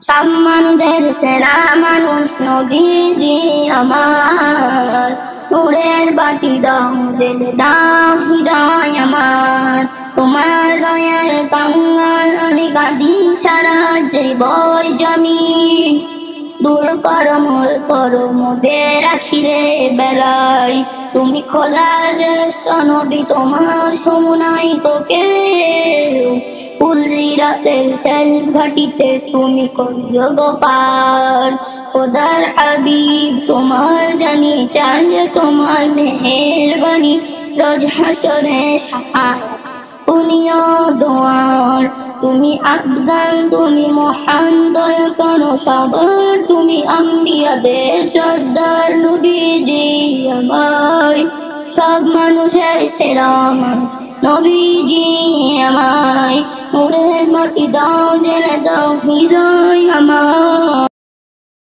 সব মানুষের সেরা মানুষ নবীজি আমার, নূরের বাতি দাও জেলে দাও হৃদয় আমার। তোমার দয়ার কাঙ্গাল আমি কাঁদি সারা জীবন জমি, দূর করো মোদের আখিরে বেলায়। তুমি খোদা জ্যেষ্ঠ নবী, তোমার সমুনাই তো কেউ, কুলজিরাতের শেষ ঘাটিতে তুমি করিও গোপাল। খোদার হাবিব তোমার জানি চাই তোমার মেহেরবানি, রোজ হাসরে শাফাআত পুনিয় দোয়ার। তুমি আফদাল, তুমি মহান, দয়া করো সবার, তুমি আম্বিয়াদের সর্দার নবীজি আমার। সব মানুষের সেরা মানুষ নবীজি আমায়, নূরের বাতি দাও জেলে দাও হৃদয় আমার।